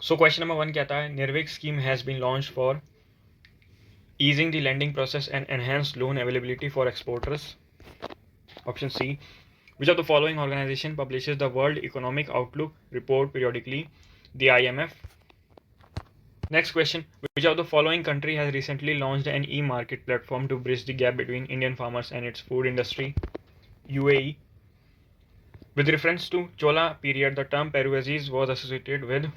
So question number 1 कहता है Nirvik scheme has been launch for easing the lending process and enhanced loan availability for exporters. Option C. Which of the following organization publishes the World Economic Outlook report periodically? The IMF. Next question. Which of the following country has recently launched an e-market platform to bridge the gap between Indian farmers and its food industry? UAE. With reference to Chola period, the term Peruvies was associated with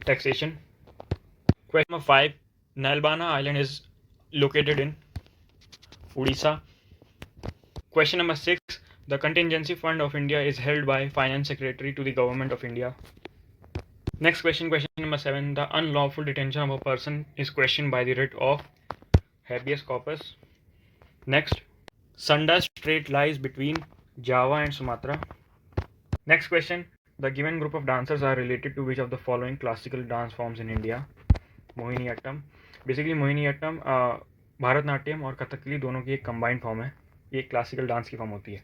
taxation. Question number 5. Nalbana Island is located in Odisha. Question number 6. The Contingency Fund of India is held by Finance Secretary to the Government of India. Next question number 7. The unlawful detention of a person is questioned by the writ of habeas corpus. Next. Sunda Strait lies between Java and Sumatra. Next question. The given group of dancers are related to which of the following classical dance forms in India? Mohiniyattam. Basically Mohiniyattam Bharatanatyam और कथकली दोनों की एक combined form है. ये classical dance की form होती है.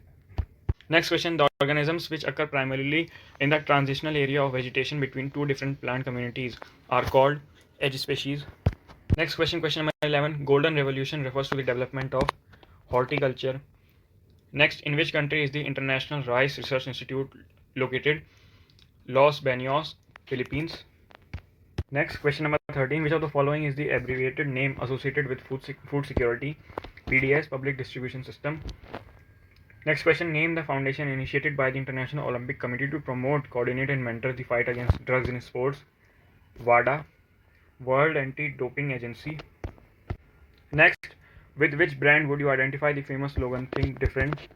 Next question. The organisms which occur primarily in the transitional area of vegetation between two different plant communities are called edge species. Next question number 11. Golden Revolution refers to the development of horticulture. Next, in which country is the International Rice Research Institute located? Los Baños, Philippines. Next, question number 13. Which of the following is the abbreviated name associated with food security? PDS, Public Distribution System. Next question. Name the foundation initiated by the International Olympic Committee to promote, coordinate and mentor the fight against drugs in sports. WADA, World Anti-Doping Agency. Next, with which brand would you identify the famous slogan Think Different?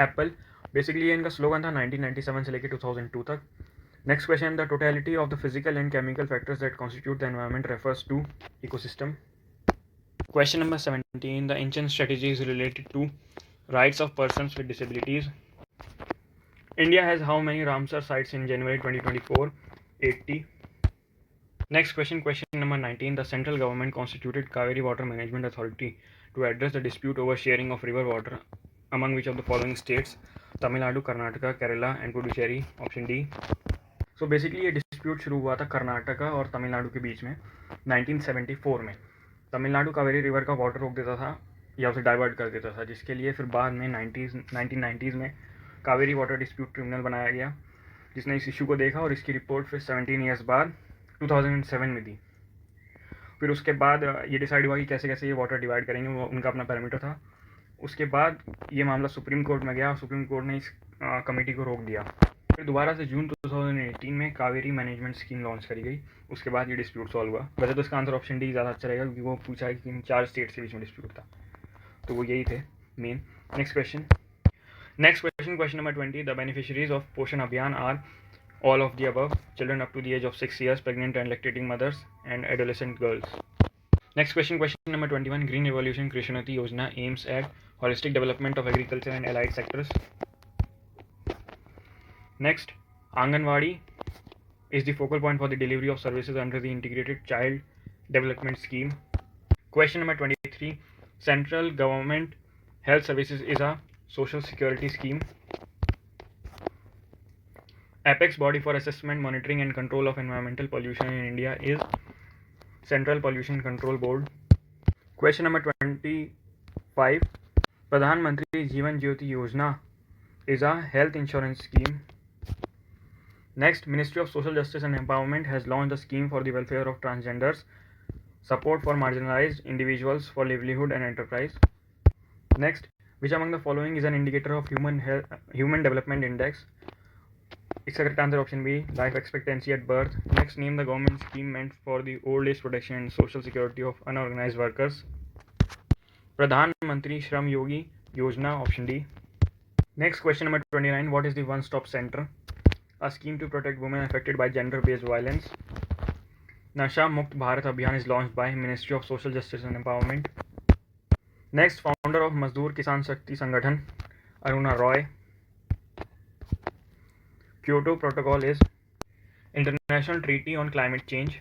Apple. Basically ये इनका slogan था 1997 से लेकर 2002 तक. Next question. The totality of the physical and chemical factors that constitute the environment refers to ecosystem. Question number 17. The ancient strategy is related to rights of persons with disabilities. India has how many Ramsar sites in January 2024? 80. Next question number 19. The central government constituted Kaveri Water Management Authority to address the dispute over sharing of river water among which of the following states? Tamil Nadu, Karnataka, Kerala and Puducherry. Option D. So basically ये dispute शुरू हुआ था कर्नाटका और तमिलनाडु के बीच में 1974 में. Tamil Nadu Kaveri river का water रोक देता था या उसे डाइवर्ट कर देता था, जिसके लिए फिर बाद में 1990s में कावेरी वाटर डिस्प्यूट ट्रिब्यूनल बनाया गया, जिसने इस इशू को देखा और इसकी रिपोर्ट फिर 17 ईयर्स बाद 2007 में दी. फिर उसके बाद ये डिसाइड हुआ कि कैसे कैसे ये वाटर डिवाइड करेंगे, वो उनका अपना पैरामीटर था. उसके बाद ये मामला सुप्रीम कोर्ट में गया और सुप्रीम कोर्ट ने इस कमेटी को रोक दिया. फिर दोबारा से जून 2018 में कावेरी मैनेजमेंट स्कीम लॉन्च करी गई. उसके बाद ये डिस्प्यूट सॉल्व हुआ. वैसे तो इसका आंसर ऑप्शन डी ज़्यादा अच्छा रहेगा, क्योंकि वो पूछा है कि 4 स्टेट्स के बीच में डिस्प्यूट था, तो वो यही थे main. Next question number 20. The beneficiaries of पोषण अभियान are all of the above: children up to the age of 6 years, pregnant and lactating mothers, and adolescent girls. Next question number 21. Green Revolution Krishnati Yojana aims at holistic development of agriculture and allied sectors. Next, Anganwadi is the focal point for the delivery of services under the Integrated Child Development Scheme. Question number 23. Central Government Health Services is a social security scheme. Apex body for assessment, monitoring and control of environmental pollution in India is Central Pollution Control Board. Question number 25. Pradhan Mantri Jeevan Jyoti Yojana is a health insurance scheme. Next, Ministry of Social Justice and Empowerment has launched a scheme for the welfare of transgenders, support for marginalized individuals for livelihood and enterprise. Next, which among the following is an indicator of human development index? इसका correct answer option B, life expectancy at birth. Next, name the government scheme meant for the old age protection and social security of unorganised workers. Pradhan Mantri Shram Yogi Yojana. Option D. Next question number 29. What is the one stop centre? A scheme to protect women affected by gender based violence. Nasha Mukt Bharat Abhiyan is launched by ministry of social justice and empowerment. Next, founder of मजदूर किसान शक्ति संगठन Aruna Roy. Kyoto Protocol is International Treaty on Climate Change.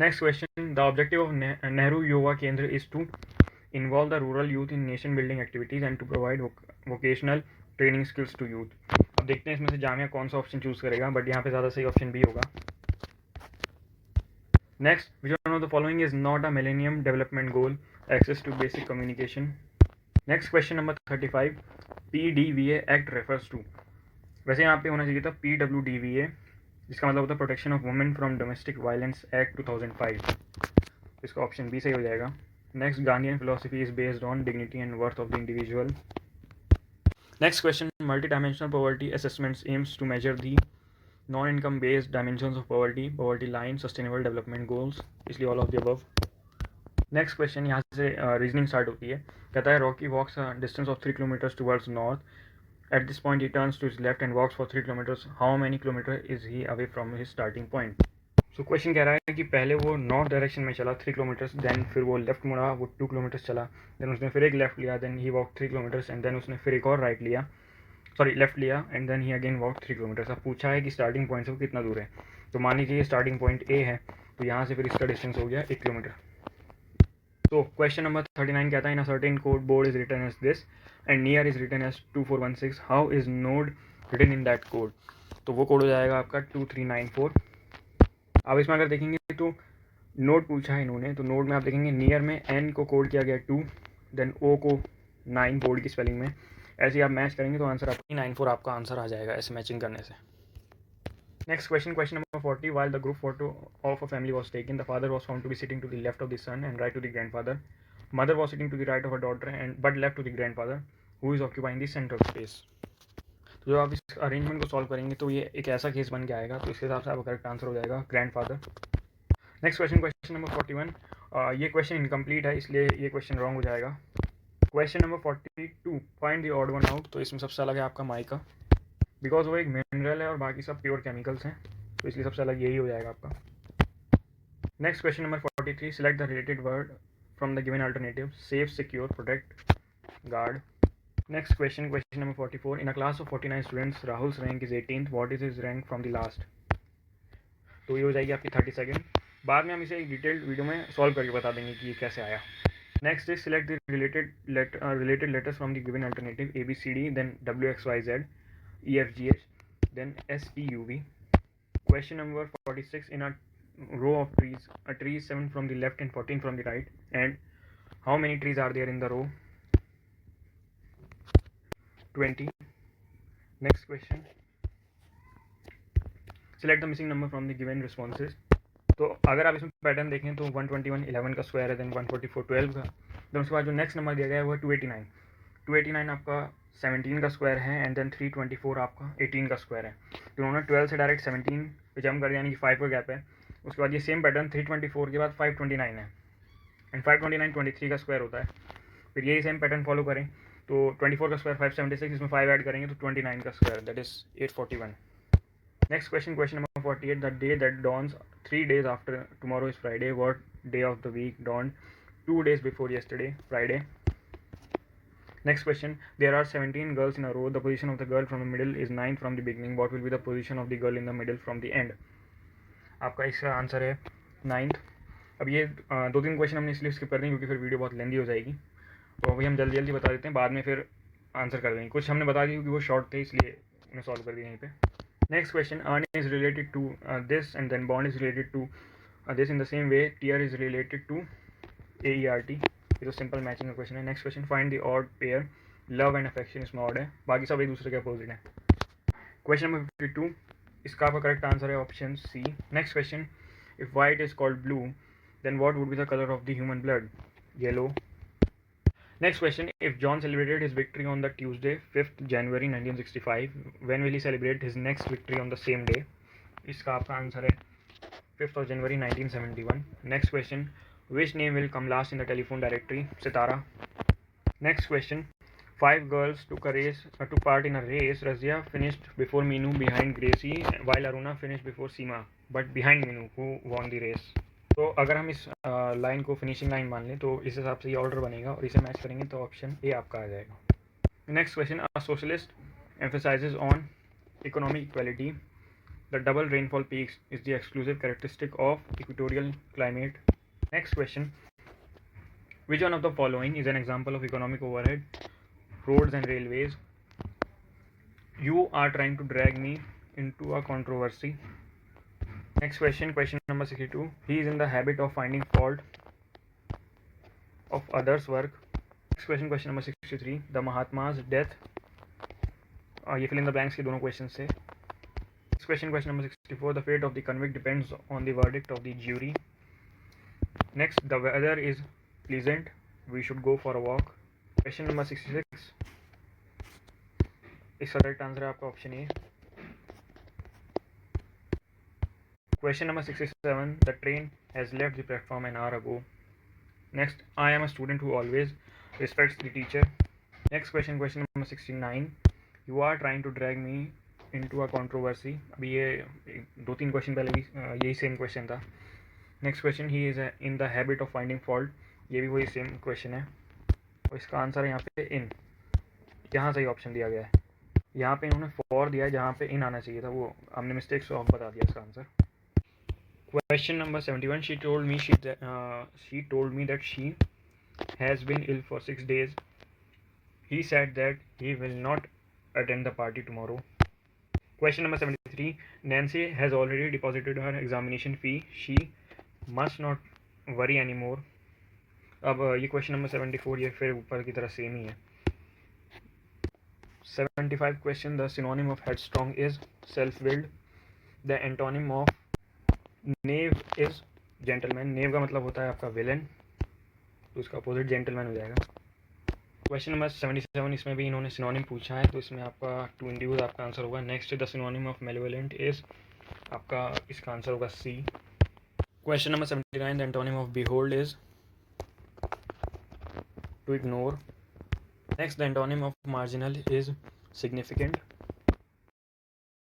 Next question. The objective of Nehru Yuva Kendra is to involve the rural youth in nation building activities and to provide vocational training skills to youth. अब देखते हैं इसमें से जामिया कौन सा option choose करेगा, but यहाँ पे ज़्यादा सही ऑप्शन बी होगा. Next, which one of the following is not a Millennium Development Goal? Access to basic communication. Next question number 35. PDVA Act refers to. वैसे यहाँ पे होना चाहिए था PWDVA, जिसका मतलब होता है protection of women from domestic violence act 2005. इसका ऑप्शन बी सही हो जाएगा. Next, Gandhian philosophy is based on dignity and worth of the individual. Next question, multi dimensional poverty assessments aims to measure the non income based dimensions of poverty, poverty line, sustainable development goals, इसलिए all of the above. Next question, यहाँ से reasoning start होती है. कहता है Rocky walks distance of 3 kilometres towards north. At this point, he turns to his left and walks for 3 kilometers. How many kilometers is he away from his starting point? So question कह रहा है कि पहले वो north direction में चला 3 kilometres, then फिर वो लेफ्ट मुड़ा, वो 2 किलोमीटर्स चला, देन उसने फिर एक लेफ्ट लिया, then he walk 3 kilometres, and then उसने फिर एक और राइट लिया, सॉरी लेफ्ट लिया, and then he again walk 3 kilometres. अब पूछा है कि स्टार्टिंग पॉइंट से वो कितना दूर है. तो मान लीजिए स्टार्टिंग पॉइंट ए है, तो यहाँ से फिर इसका डिस्टेंस हो गया 1 किलोमीटर. तो क्वेश्चन नंबर 39 कहता है in a certain code board is written as this and near is written as 2416. How is node written in that code? तो वो कोड हो जाएगा आपका 2394. अब इसमें अगर देखेंगे तो नोड पूछा है इन्होंने, तो नोड में आप देखेंगे नियर में एन को कोड किया गया 2, देन ओ को 9 बोर्ड की स्पेलिंग में. ऐसे ही आप मैच करेंगे तो आंसर आपका 94 आपका आंसर आ जाएगा ऐसे मैचिंग करने से. Next question, question number 40. While the group photo of a family was taken, the father was found to be sitting to the left of the son and right to the grandfather. Mother was sitting to the right of her daughter and but left to the grandfather, who is occupying the center of space. तो जब आप इस arrangement को solve करेंगे तो ये एक ऐसा केस बन के आएगा, तो इसके हिसाब से आपका करेक्ट आंसर हो जाएगा grandfather. Next question, question number 41. ये क्वेश्चन इनकम्प्लीट है, इसलिए ये क्वेश्चन रॉन्ग हो जाएगा. Question number 42. Find the odd one out. तो इसमें सबसे अलग है आपका माइका, बिकॉज वो एक मिनरल है और बाकी सब प्योर केमिकल्स हैं, तो इसलिए सबसे अलग यही हो जाएगा आपका. Next question number 43. Select the related word from the given alternative. Safe, secure, protect, guard. Next question, question number 44. In a class of 49 students Rahul's rank is 18th. What is his rank from the last? तो ये हो जाएगी आपकी 32nd. बाद में हम इसे एक डिटेल्ड वीडियो में सॉल्व करके बता देंगे कि ये कैसे आया. Next is select the related letters from the given alternative. ABCD, then WXYZ, EFGH, then SPUV. Question number 46. In a row of trees, a tree is 7 from the left and 14 from the right. And how many trees are there in the row? 20. Next question. Select the missing number from the given responses. तो अगर आप इसमें pattern देखें तो 121 11 का square है, then 144 12 का, then उसके बाद जो नेक्स्ट नंबर दिया गया है वो 289 आपका 17 का स्क्वायर है, एंड देन 324 आपका 18 का स्क्वायर है. तो उन्होंने 12 से डायरेक्ट 17 पे जम कर दिया, यानी कि 5 का गैप है. उसके बाद ये सेम पैटर्न 324 के बाद 529 है, एंड 529 23 का स्क्वायर होता है. फिर यही सेम पैटर्न फॉलो करें तो 24 का स्क्वायर 576, इसमें 5 ऐड करेंगे तो 29 का square, that is 841. Next question, question number 48. The day that dawns 3 days after tomorrow is Friday. What day of the week dawned 2 days before yesterday? Friday. Next question. There are 17 girls in a row. The position of the girl from the middle is 9 from the beginning. What will be the position of the girl in the middle from the end? आपका इसका answer है 9th. अब ये 2-3 question हमने इसलिए skip कर देंगे क्योंकि फिर वीडियो बहुत लेंदी हो जाएगी, तो अभी हम जल्दी जल्दी बता देते हैं, बाद में फिर आंसर कर देंगे. कुछ हमने बता दी क्योंकि वो शॉर्ट थे इसलिए उन्हें सॉल्व कर दिया यहीं पे. Next question. Earn is related to this, and then bond is related to this in the same way. Tier is related to AERT. ये तो सिंपल मैचिंग का क्वेश्चन है. Next question. Find the odd pair. Love and affection इसमें odd है, बाकी सब एक दूसरे के अपोजिट है. Question number 52. इसका आपका करेक्ट आंसर है option C. Next question. If white is called blue, then what would be the colour of the human blood? Yellow. Next question. If John celebrated his victory on the Tuesday, 5th January 1965, when will he celebrate his next victory on the same day? इसका आपका answer है 5th of January 1971. Next question. Which name will come last in the telephone directory? Sitara. Next question. 5 girls took part in a race. Razia finished before Meenu, behind Gracie, while Aruna finished before Seema, but behind Meenu. Who won the race? तो अगर हम इस line को finishing line मान लें तो इस हिसाब से ये ऑर्डर बनेगा और इसे मैच करेंगे तो ऑप्शन ए आपका आ जाएगा. Next question. A socialist emphasises on economic equality. The double rainfall peaks is the exclusive characteristic of equatorial climate. Next question. Which one of the following is an example of economic overhead? Roads and railways. You are trying to drag me into a controversy. Next question number 62. He is in the habit of finding fault of others' work. Next question number 63. The Mahatma's death. ये fill in the blanks के दोनों questions से. Next question number 64. The fate of the convict depends on the verdict of the jury. Next, the weather is pleasant. We should go for a walk. Question number 66. इसका correct answer है आपका option A. Question number 67. The train has left the platform an hour ago. Next, I am a student who always respects the teacher. Next question number 69. You are trying to drag me into a controversy. अभी ये 2-3 question पहले भी यही same question था. Next question, he is in the habit of finding fault. ये भी वही same question है और इसका आंसर है यहाँ पे इन. यहाँ सही ऑप्शन दिया गया है. यहाँ पे इन्होंने फॉर दिया है जहाँ पे इन आना चाहिए था, वो हमने मिस्टेक से ऑफ बता दिया इसका answer. Question number 71. She told me that she has been ill for 6 days. He said that he will not attend the party tomorrow. Question number 73. Nancy has already deposited her examination fee. She must not worry anymore. अब ये question number 74 ये फिर ऊपर की तरह same ही है. 75 question. The synonym of headstrong is self-willed. The antonym of knave is gentleman. Knave का मतलब होता है आपका विलन, तो इसका अपोजिट जेंटलमैन हो जाएगा. Question number 77. इसमें भी इन्होंने सिनोनिम पूछा है, तो इसमें आपका टू इंड्यूस आपका आंसर होगा. Next, the synonym of malevolent is आपका इसका आंसर होगा C. Question number 79. The antonym of behold is to ignore. Next, the antonym of marginal is significant.